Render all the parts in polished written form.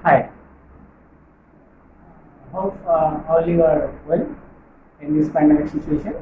Hi, hope all you are well in this pandemic situation,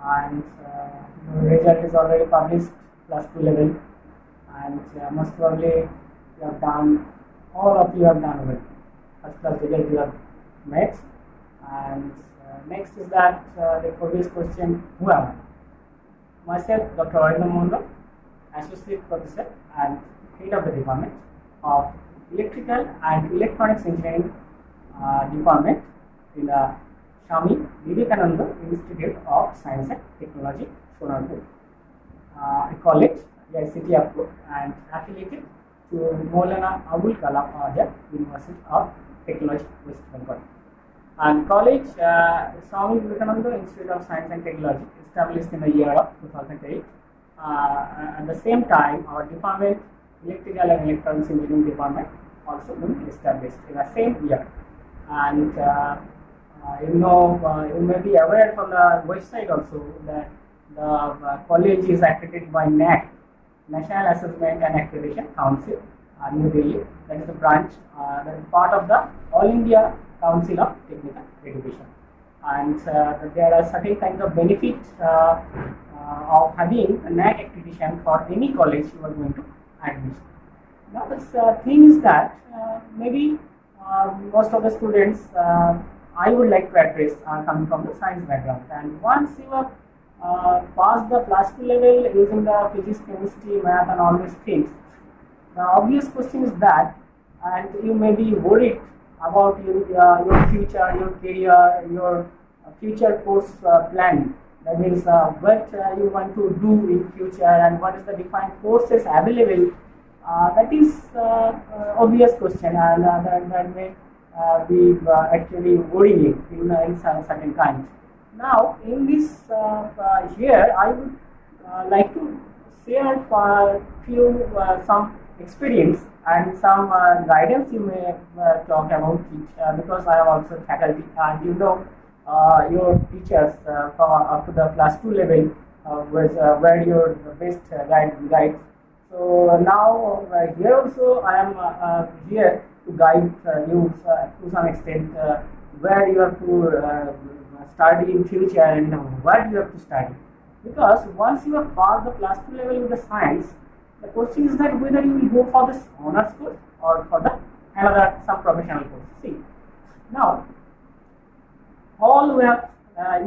and your result is already published plus 2 level, and most probably you have done, all of you have done well. First class result you have met, and next is that the previous question, who am I? Myself, Dr. Arindam Mondal, Associate Professor and Head of the Department of Electrical and Electronics Engineering Department in the Swami Vivekananda Institute of Science and Technology, Sonarpur. I call it ICT approved and affiliated to Maulana Abul Kalam Azad University of Technology, West Bengal. And college, Swami Vivekananda Institute of Science and Technology, established in the year of 2008. At the same time, our department, Electrical and Electronics Engineering Department, also been established in the same year. And you may be aware from the website also that the college is accredited by NAAC, National Assessment and Accreditation Council, New Delhi. That is a branch that is part of the All India Council of Technical Education. And there are certain kinds of benefits of having a NAAC accreditation for any college you are going to admit. Now the thing is that maybe most of the students I would like to address are coming from the science background, and once you have passed the plus 2 level using the physics, chemistry, math and all these things, the obvious question is that, and you may be worried about your future, your career, your future course plan. That means what you want to do in future and what is the defined courses available. That is obvious question, and that may be actually worrying in some certain times. Now, in this here, I would like to share few some experience and some guidance you may talk about it, because I am also faculty, and your teachers up to the class 2 level was were your best guides. So now here also I am here to guide you to some extent where you have to study in future and what you have to study. Because once you have passed the class 2 level with the science, the question is that whether you will go for this honors course or for the another some professional course. See, now all you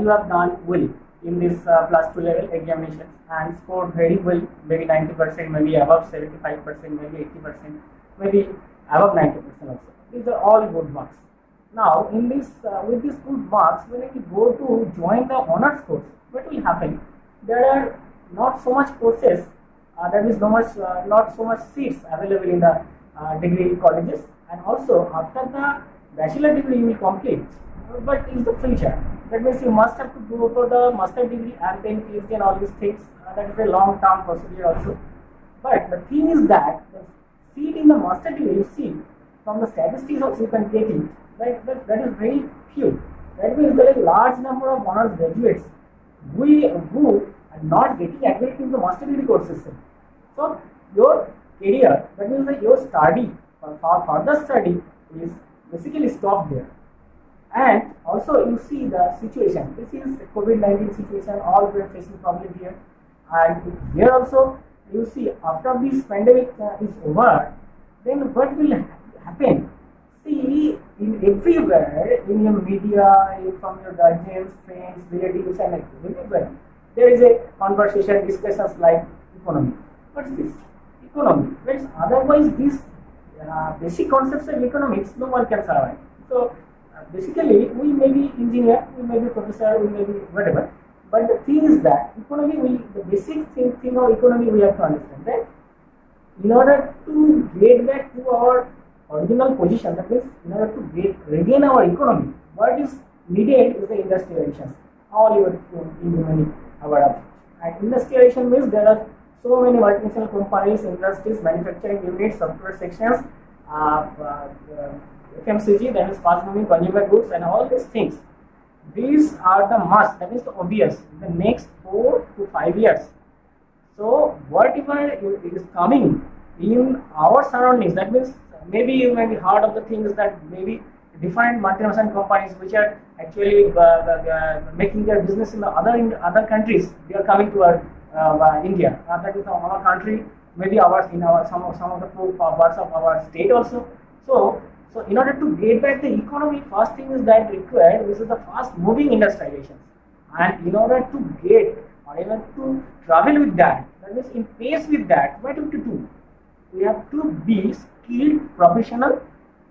have done well in this plus 2 level examinations and scored very well, maybe 90%, maybe above 75%, maybe 80%, maybe above 90% also. These are all good marks. Now, in this with these good marks, when you go to join the honors course, what will happen? There are not so much courses. There is not so much seats available in the degree colleges, and also after the bachelor degree you will complete. But is the future. That means you must have to go for the master degree and then PhD and all these things. That is a long-term procedure also. But the thing is that the seat in the master degree, you see, from the statistics also you can get it. Right? That is very few. That means there is a large number of honors graduates who are not getting admitted in the master degree course system. So your career, that means that your study or further study is basically stopped there. And also you see the situation. This is the COVID-19 situation, all we are facing problem here. And here also you see after this pandemic is over, then what will happen? See, in everywhere, in your media, from your guardians, friends, relatives and everywhere, there is a conversation, discussions like economy. What is this? Economy. Whereas otherwise these basic concepts of economics, no one can survive. So basically, we may be engineer, we may be professor, we may be whatever. But the thing is that economy, the basic thing of economy we have to understand, right? In order to get back to our original position, that means in order to regain our economy, what is needed is the industrialization. All you have to aware of. And industrialization means there are so many multinational companies, industries, manufacturing units, software sections, FMCG, that is fast moving consumer goods, and all these things. These are the must, that is the obvious, in the next 4 to 5 years. So whatever is coming in our surroundings, that means maybe you may be heard of the things that maybe different multinational companies which are actually making their business in other countries. They are coming to our India. That is our country, maybe ours in our some of the parts of our state also. So in order to get back the economy, first thing is that required. This is the fast moving industrialization, and in order to get or even to travel with that, that means in pace with that, what do we have to do? We have to be skilled professional.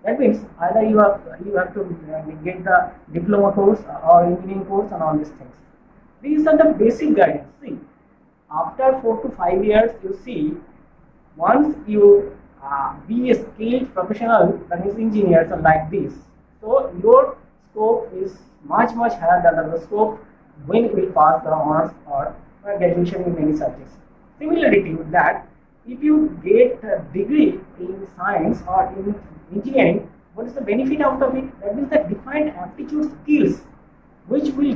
That means either you have to get the diploma course or engineering course and all these things. These are the basic guidance. See, after 4 to 5 years, you see, once you be a skilled professional, that means engineers are like this. So your scope is much higher than the scope when you will pass the honors or graduation in many subjects. Similarity with that, if you get a degree in science or in engineering, what is the benefit out of it? That means the defined aptitude skills which will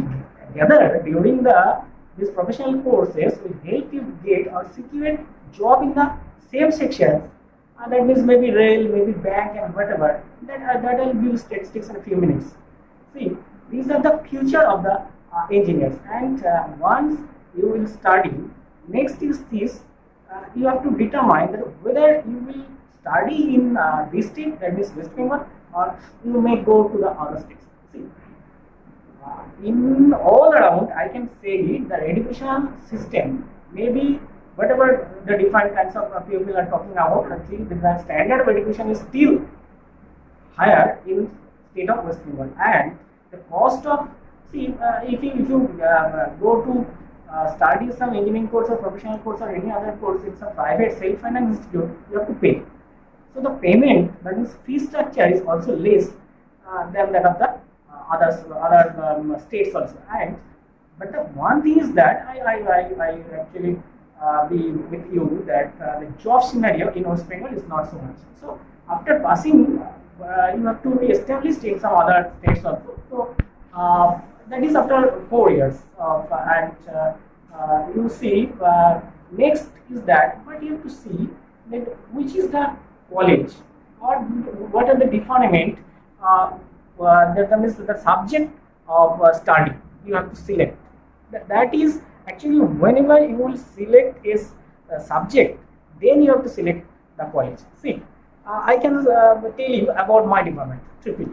gather during these professional courses will help you get or secure job in the same section. That means maybe rail, maybe bank and whatever. That will give statistics in a few minutes. See, these are the future of the engineers, and once you will study, next is this, you have to determine that whether you will study in this state, that means West Bengal, or you may go to the other states. See, in all around, I can say the education system, maybe whatever the different kinds of people are talking about, actually the standard of education is still higher in state of West Bengal, and the cost of, see, if you go to study some engineering course or professional course or any other course, it's a private self-finance institute, you have to pay. So the payment, that is fee structure, is also less than that of the other states also. And but the one thing is that I actually be with you that the job scenario in West Bengal is not so much. So after passing, you have to be established in some other states also. So that is after 4 years, and you see, next is that, but you have to see that which is the college or what are the department, that is the subject of study you have to select. That is actually whenever you will select a subject, then you have to select the college. See, I can tell you about my department, triple.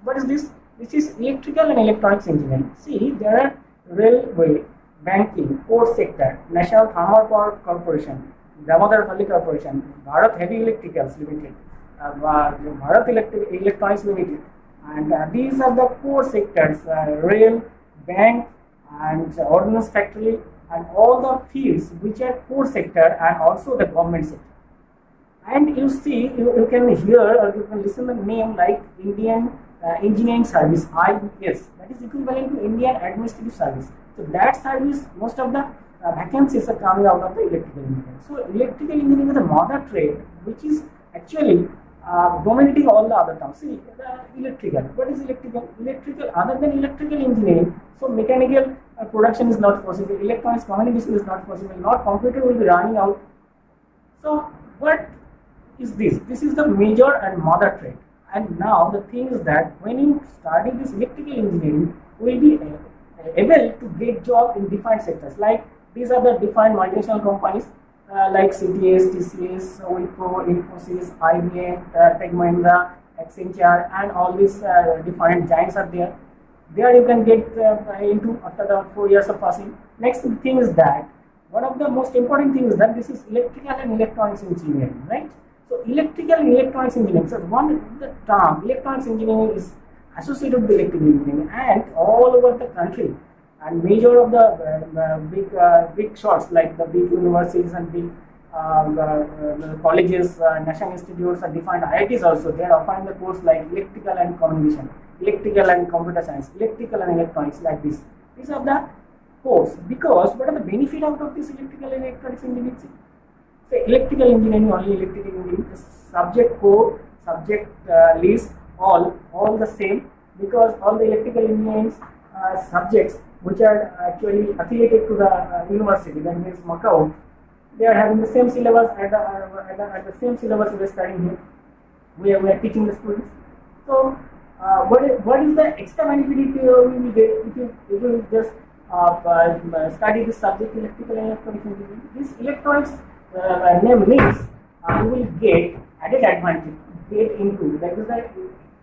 What is this? This is electrical and electronics engineering. See, there are railway, banking, port sector, National Thermal Power Corporation, Damodar Valley Corporation, Bharat Heavy Electricals Limited, Bharat Electronics Limited, and these are the core sectors: rail, bank, and ordnance factory, and all the fields which are core sector and also the government sector. And you see, you can hear or you can listen the name like Indian Engineering Service, IES, that is equivalent to Indian Administrative Service. So that service, most of the vacancies are coming out of the electrical engineering. So electrical engineering is the mother trade which is actually dominating all the other terms. See, electrical. What is electrical? Electrical, other than electrical engineering, so mechanical production is not possible, electronics communication is not possible, not computer will be running out. So what is this? This is the major and mother trade. And now the thing is that when you study this electrical engineering, we will be able to get job in different sectors. Like these are the defined multinational companies like CTS, TCS, Wipro, Infosys, IBM, Tech Mahindra, Accenture, and all these different giants are there. There you can get into after the 4 years of passing. Next thing is that one of the most important things is that this is electrical and electronics engineering, right? So electrical and electronics engineering. So the term electronics engineering is associated with electrical engineering, and all over the country, and major of the big shots like the big universities and big colleges, national institutes, and defined IITs also, they are offering the course like electrical and communication, electrical and computer science, electrical and electronics, like this. These are the course. Because what are the benefit out of this electrical and electronics engineering? So electrical engineering, only electrical engineering, the subject code, subject list, all the same, because all the electrical engineering subjects which are actually affiliated to the university, that means Macau, they are having the same syllabus at the same syllabus we are studying here. we are teaching the students. So what is the extra benefit we will get if you just study the subject electrical and electronics engineering? This electronics name means you will get added advantage, get into, that is that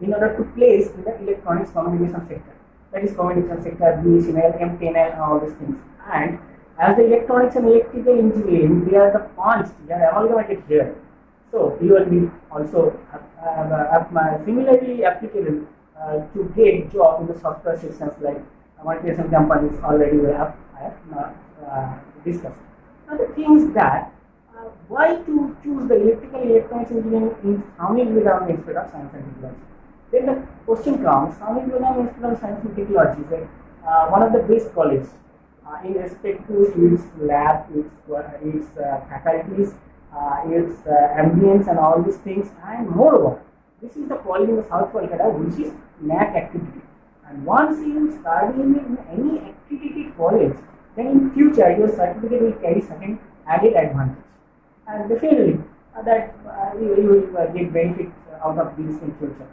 in order to place in the electronics communication sector, that is communication sector, BSNL, MTNL and all these things. And as the electronics and electrical engineering, they are the punch, they are amalgamated here. So you will be also similarly applicable to get job in the software sections like multinational companies already we have discussed. Now the things that why to choose the electrical electronics engineering in Swami Vivekananda Institute of Science and Technology? Then the question comes, Swami Vivekananda Institute of Science and Technology is one of the best colleges in respect to its lab, its faculties, its ambience and all these things, and moreover, this is the college in the South Kolkata which is NAC accredited. And once you study in any accredited college, then in future your certificate will carry certain added advantage. And definitely that you will get benefit out of this in future.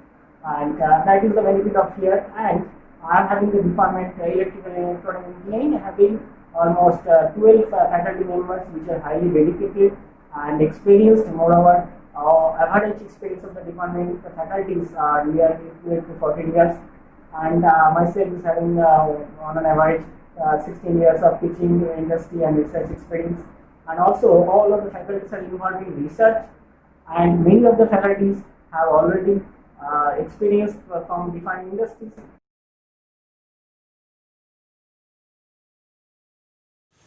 And that is the benefit of here. And I am having the department electrical and electronic engineering, having almost 12 faculty members which are highly dedicated and experienced. Moreover, average experience of the department, the faculties are nearly 12 to 14 years, and myself is having on an average 16 years of teaching industry and research experience. And also all of the faculties are involved in research, and many of the faculties have already experience from different industries.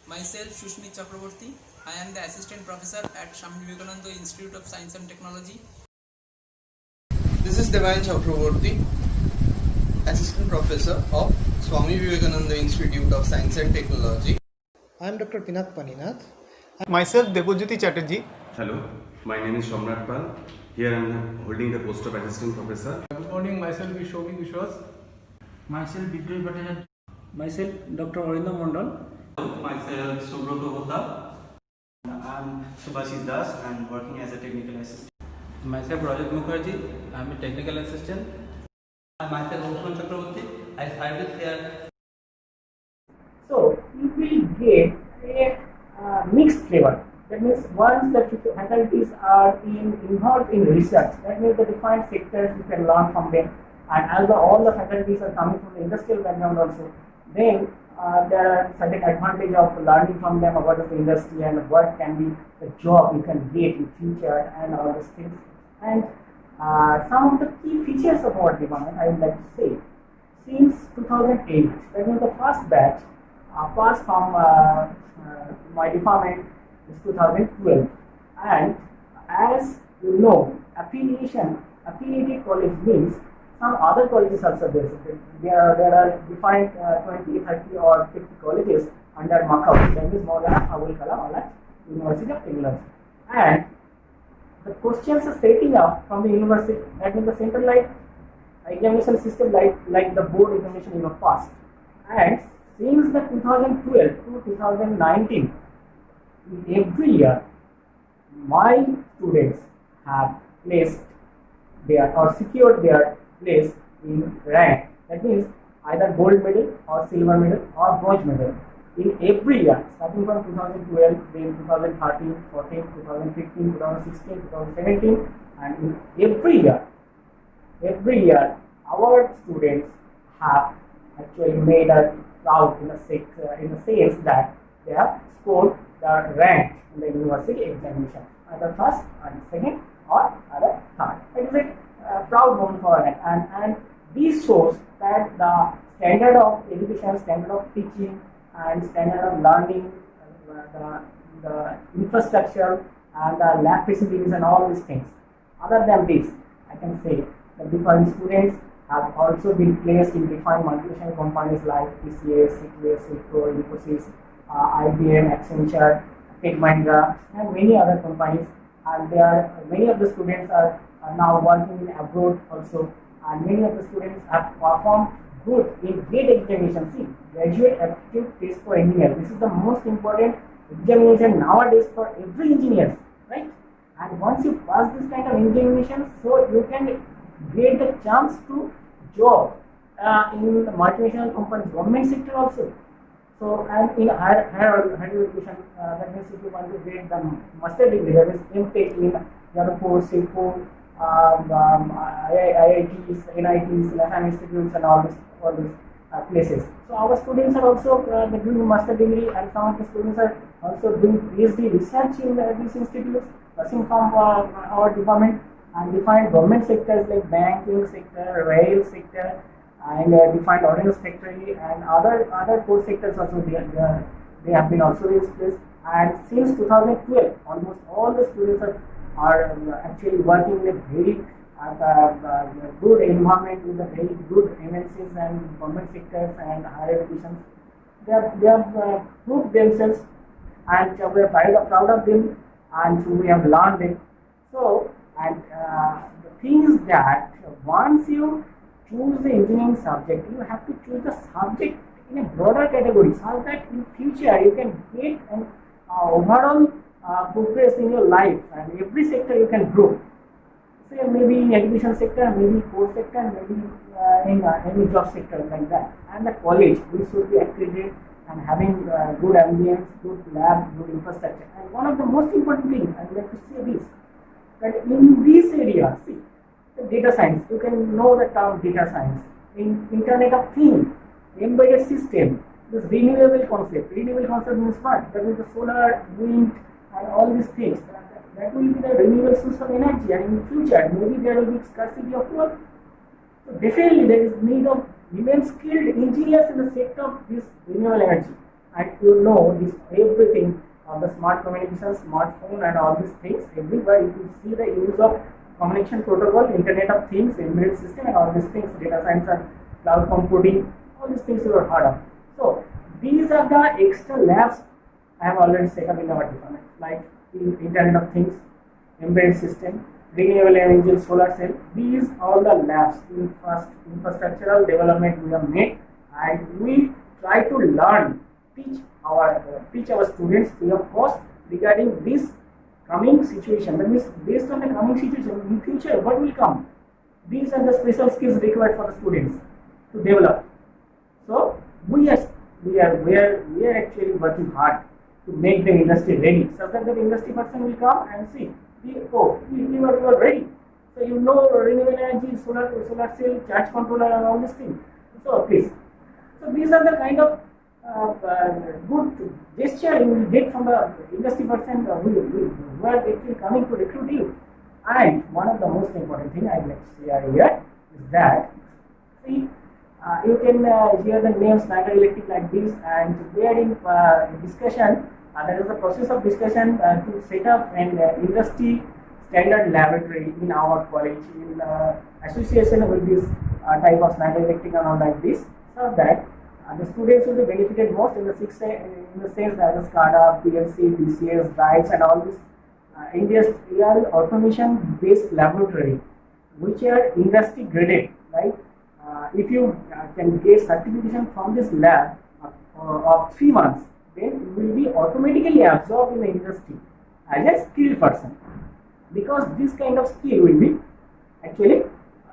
Myself, Shushmit Chakraborty. I am the assistant professor at Swami Vivekananda Institute of Science and Technology. This is Devayan Chakraborty, assistant professor of Swami Vivekananda Institute of Science and Technology. I am Dr. Pinath Paninath. Myself, Debojyoti Chatterjee. Hello, my name is Somrat Pal. Here I am holding the post of assistant professor. Good morning, myself is Shobhi Vishwas. Myself, Bijoy Bhattacharya. Myself, Dr. Arindam Mondal. Myself, Subroto Hota. I am Subhashis Das. I am working as a technical assistant. Myself, Rajat Mukherjee. I am a technical assistant. Myself, Osman Chakraborty. I serve here. So you will get a mixed flavor. That means once the faculties are involved in research, that means the defined sectors you can learn from them. And as all the faculties are coming from the industrial background also, then there are certain advantage of learning from them about the industry and what can be the job you can get in future and all these things. And some of the key features of our department I would like to say. Since 2008, that means the first batch passed from my department is 2012, and as you know, affiliated college means some other colleges also there. There are defined 20, 30 or 50 colleges under Macau. That is Maulana Abul Kalam Azad University of Technology. And the questions are setting up from the university, that means the centralized examination system like the board examination you know passed. And since the 2012 to 2019, every year my students have placed their or secured their place in rank. That means either gold medal or silver medal or bronze medal in every year, starting from 2012, then 2013, 14, 2015, 2016, 2017, and in every year our students have actually made us proud in the sense that they have scored the rank in the university examination, either first and second or either third. It is a proud moment for us, and this shows that the standard of education, standard of teaching, and standard of learning, the infrastructure and the lab facilities and all these things. Other than this, I can say that different students have also been placed in defined multinational companies like TCS, CTS, Wipro, Infosys, IBM, Accenture, Tech Mahindra, and many other companies. And many of the students are now working in abroad also, and many of the students have performed good in GATE examination. See, graduate aptitude test for engineer. This is the most important examination nowadays for every engineer, right? And once you pass this kind of examination, so you can get the chance to job in the multinational companies, government sector also. So, and in higher education, that means if you want to get the master degree, that is MTech in Yadapur, Singapore, IITs, NITs, National Institutes, and all these places. So our students are also doing master degree, and some of the students are also doing PhD research in these institutes, passing from our department, and defined government sectors like banking sector, rail sector, and defined ordnance factory, and other core sectors also they have been also displaced. And since 2012, almost all the students are actually working in a very good environment with a very good MNCs and government sectors and higher education. They have proved themselves, and we are proud of them, and so we have learned it. So, and the thing is that once you choose the engineering subject, you have to choose the subject in a broader category, so that in future you can get an overall progress in your life, and every sector you can grow. Say maybe in education sector, maybe core sector, maybe in any job sector like that. And the college, we should be accredited and having good ambience, good lab, good infrastructure. And one of the most important things I would like to say this, that in these areas, see, the data science, you can know the term data science. In Internet of Things, embedded system, this renewable concept means what? That is the solar, wind, and all these things. That will be the renewable source of energy, and in the future, maybe there will be scarcity of work. So definitely there is need of immense skilled engineers in the sector of this renewable energy. And you know this everything on the smart communication, smartphone, and all these things. Everywhere you will see the use of communication protocol, Internet of Things, embedded system, and all these things, data science and cloud computing, all these things you have heard of. So these are the extra labs I have already set up in our department, like in Internet of Things, embedded system, renewable energy, solar cell. These all the labs in first infrastructural development we have made, and we try to learn, teach our students free of cost regarding this coming situation. That means based on the coming situation in future, what will come? These are the special skills required for the students to develop. So we are actually working hard to make the industry ready, so that the industry person will come and see, you are ready. So you know renewable energy, solar cell, charge controller, and all these things. So please, so these are the kind of good gesture you will get from the industry person who are actually coming to recruit you. And one of the most important thing I would like to share here is that, see, you can hear the name Schneider Electric like this, and there in discussion, there is a process of discussion to set up an industry standard laboratory in our college in association with this type of Schneider Electric and all like this, so that the students will be benefited most in the sense that the SCADA, PLC, DCS, drives, and all this industrial automation based laboratory, which are industry graded, right? If you can get certification from this lab of 3 months, then you will be automatically absorbed in the industry as a skilled person, because this kind of skill will be actually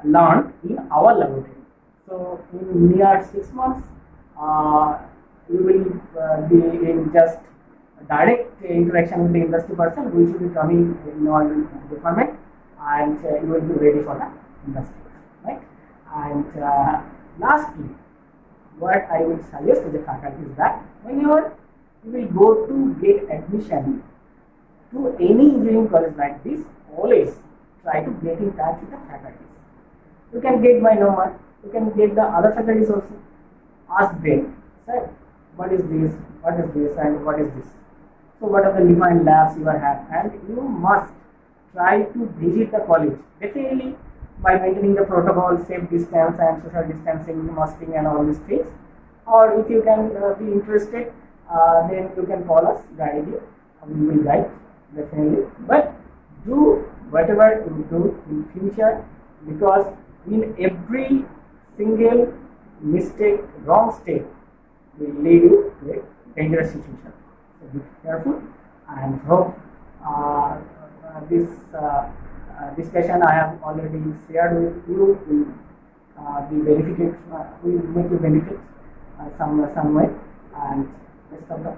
learned in our laboratory. So in near 6 months, you will be in just direct interaction with the industry person, which will be coming in our department, and you will be ready for the industry, right? And lastly, what I will suggest to the faculty is that whenever you will go to get admission to any engineering college like this, always try to get in touch with the faculties. You can get my number, you can get the other faculties also. Ask them, sir, what is this, and what is this? So what are the defined labs you have? And you must try to visit the college. Definitely by maintaining the protocol, safe distance and social distancing, masking, and all these things. Or if you can be interested, then you can call us directly. We will guide, definitely. But do whatever you do in future, because in every single mistake, wrong step will lead you to a dangerous situation. So be careful, and hope this discussion I have already shared with you the benefits, will make you benefits some way, and rest of the